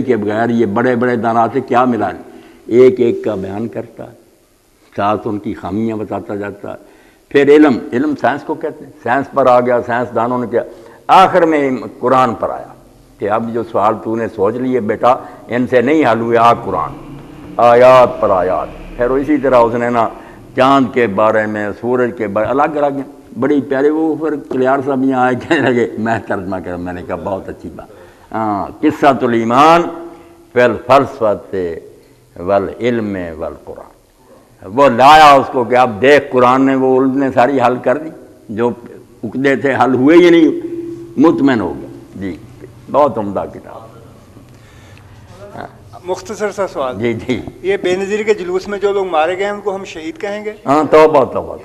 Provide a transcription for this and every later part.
کے بغیر یہ بڑے بڑے دانا سے کیا ملا ہے؟ ایک ایک کا بیان کرتا ہے، ساتھ ان کی خامیاں بتاتا جاتا ہے۔ پھر علم سائنس کو کہتے ہیں، سائنس پر آ گیا، سائنس دانوں نے کیا، آخر میں قرآن پر آیا کہ اب جو سوال تو نے سوچ لیے بیٹا ان سے نہیں حل ہوئے، آ قرآن، آیات پر آیات۔ پھر اسی طرح اس نے نا چاند کے بارے میں، سورج کے بارے الگ الگ بڑی پیارے، وہ پھر کلیار صاحب یہاں آئے کہنے لگے، میں ترجمہ کر، میں نے کہا بہت اچھی بات، قصۃ الایمان فی الفلسفۃ والعلم والقرآن۔ وہ لایا اس کو کہ اب دیکھ قرآن نے وہ نے ساری حل کر دی، جو عقدے تھے حل ہوئے ہی نہیں، مطمئن ہو گیا۔ جی بہت عمدہ کتاب۔ مختصر سا سوال، جی جی، یہ بے نظیری کے جلوس میں جو لوگ مارے گئے ہیں ان کو ہم شہید کہیں گے؟ ہاں توبہ توبہ۔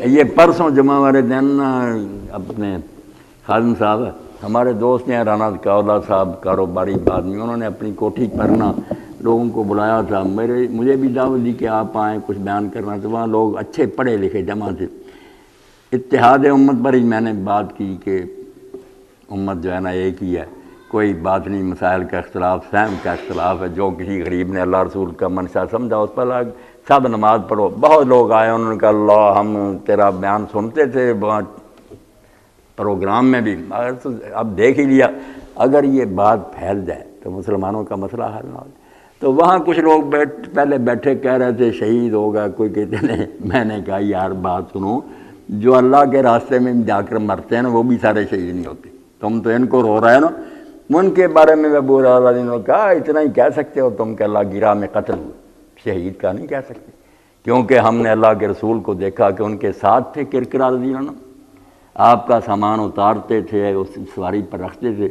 یہ پرسوں جمعہ والے دن اپنے خادم صاحب ہمارے دوست ہیں رانا کاولا صاحب، کاروباری آدمی، انہوں نے اپنی کوٹھی پر نا لوگوں کو بلایا تھا، مجھے بھی دعوت دی کہ آپ آئیں کچھ بیان کرنا، تو وہاں لوگ اچھے پڑھے لکھے جمع تھے۔ اتحاد امت پر ہی میں نے بات کی کہ امت جو ہے نا ایک ہی ہے، کوئی بات نہیں، مسائل کا اختلاف، فہم کا اختلاف ہے، جو کسی غریب نے اللہ رسول کا منشا سمجھا اس پر سب نماز پڑھو۔ بہت لوگ آئے، انہوں نے کہا اللہ ہم تیرا بیان سنتے تھے وہاں پروگرام میں بھی، مگر تو اب دیکھ ہی لیا اگر یہ بات پھیل جائے تو مسلمانوں کا مسئلہ حل نہ ہو جائے۔ تو وہاں کچھ لوگ پہلے بیٹھے کہہ رہے تھے شہید ہوگا کوئی، کہتے ہیں، میں نے کہا یار بات سنو، جو اللہ کے راستے میں جا کر مرتے ہیں نا وہ بھی سارے شہید نہیں ہوتے، تم تو ان کو رو رہے ہو نا، ان کے بارے میں ابو ہریرہ نے کہا اتنا ہی کہہ سکتے ہو تم کہ اللہ کی راہ میں قتل ہوئے، شہید کا نہیں کہہ سکتے، کیونکہ ہم نے اللہ کے رسول کو دیکھا کہ ان کے ساتھ تھے کرکرا رضی اللہ عنہ، آپ کا سامان اتارتے تھے، اس سواری پر رکھتے تھے،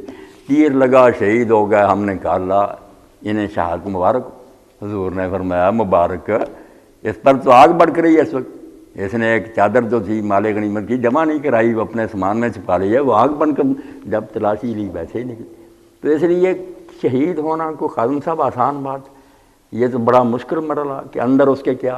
تیر لگا شہید ہو گئے۔ ہم نے کہا اللہ انہیں شہادت مبارک ہو۔ حضور نے فرمایا مبارک، اس پر تو آگ بڑھ رہی ہے اس وقت، اس نے ایک چادر جو تھی مال غنیمت کی جمع نہیں کرائی، وہ اپنے سامان میں چھپا لی ہے، وہ آگ بن کر جب تلاشی لی ویسے ہی نکلی۔ تو اس لیے شہید ہونا کو خادم صاحب آسان بات، یہ تو بڑا مشکل مرحلہ کہ اندر اس کے کیا۔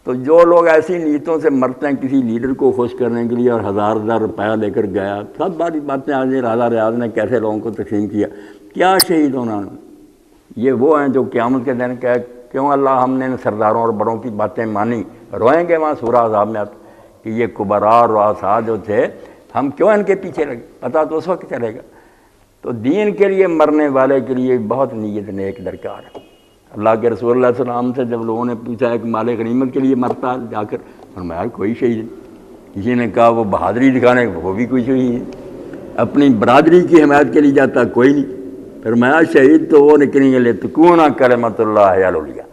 تو جو لوگ ایسی نیتوں سے مرتے ہیں کسی لیڈر کو خوش کرنے کے لیے اور ہزار روپیہ لے کر گیا، سب باری باتیں آج راجہ ریاض نے کیسے لوگوں کو تقسیم کیا، کیا شہید ہونا، یہ وہ ہیں جو قیامت کے دن کہ کیوں اللہ ہم نے ان سرداروں اور بڑوں کی باتیں مانی، روئیں گے وہاں سورہ عذاب میں آتا کہ یہ کبراء اور رؤساء جو تھے ہم کیوں ان کے پیچھے لگے، پتہ تو اس وقت چلے گا۔ تو دین کے لیے مرنے والے کے لیے بہت نیت نیک درکار ہے۔ اللہ کے رسول اللہ صلی اللہ علیہ وسلم سے جب لوگوں نے پوچھا ہے کہ مال غنیمت کے لیے مرتا ہے جا کر، فرمایا کوئی شہید نہیں۔ کسی نے کہا وہ بہادری دکھانے، وہ بھی کوئی شہید نہیں۔ اپنی برادری کی حمایت کے لیے جاتا کوئی نہیں۔ فرمایا شہید تو وہ نکلیں گے لتکون کلمۃ اللہ العلیٰ،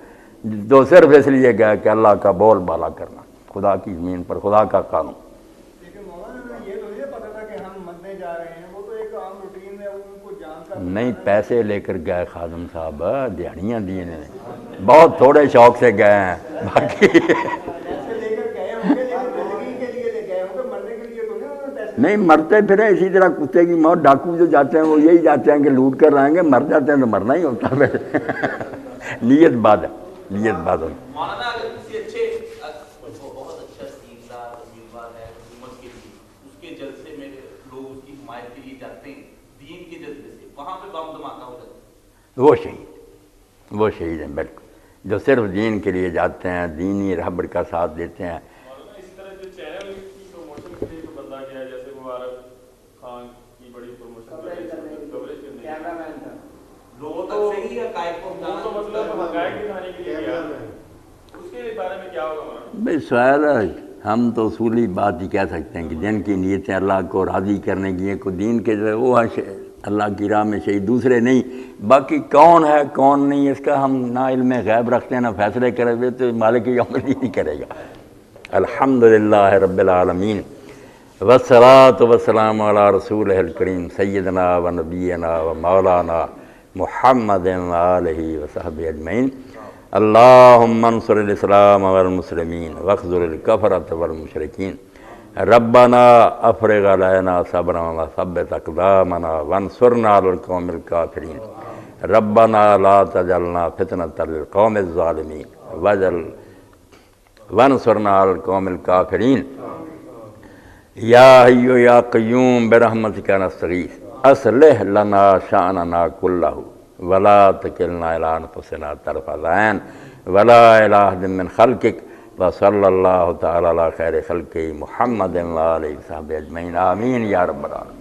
جو صرف اس لیے گیا کہ اللہ کا بول بالا کرنا، خدا کی زمین پر خدا کا قانون۔ نہیں پیسے لے کر گئے خادم صاحب، دیہڑیاں دی انہوں نے، بہت تھوڑے شوق سے گئے ہیں، باقی نہیں مرتے پھرے اسی طرح کتے کی موت، ڈاکو جو جاتے ہیں وہ یہی جاتے ہیں کہ لوٹ کر آئیں گے، مر جاتے ہیں تو مرنا ہی ہوتا ہے۔ نیت بات ہے، نیت بات ہے۔ وہ شہید ہیں بالکل، جو صرف دین کے لیے جاتے ہیں، دینی رہبر کا ساتھ دیتے ہیں۔ اس طرح جو چینل کی پروموشن کے لیے تو بندہ گیا ہے، جیسے مبارک خان کی بڑی پروموشن مطلب حقائق دکھانے کے لیے گیا، اس کے بارے میں کیا ہوگا؟ بھائی سوال ہے، ہم تو اصولی بات ہی کہہ سکتے ہیں کہ جن کی نیتیں اللہ کو راضی کرنے کی ہیں، کو دین کے جو وہ اللہ کی راہ میں شہید، دوسرے نہیں۔ باقی کون ہے کون نہیں اس کا ہم نہ علم غیب رکھتے ہیں نہ فیصلے کرے ہوئے، تو مالک یوم الدین ہی کرے گا۔ الحمدللہ رب العالمین والصلاۃ والسلام علی رسولہ الکریم سیدنا و نبینا و مولانا محمد وآلہ وصحبہ اجمعین۔ اللہم انصر الاسلام والمسلمین واخذل الکفرۃ والمشرکین، ربنا افرغ علینا صبرا وثبت اقدامنا وانصرنا علی القوم الکافرین، ربنا لا تجعلنا فتنۃ للقوم الظالمین وانصرنا علی القوم الکافرین، یا حی یا قیوم برحمتک نستغیث اصلح لنا شأننا کلہ ولا تکلنا الی انفسنا طرفۃ عین ولا الی احد من خلقک وصلی اللہ تعالی علی خیر خلقہ محمد وآلہ وصحبہ اجمعین آمین یا رب العالمین.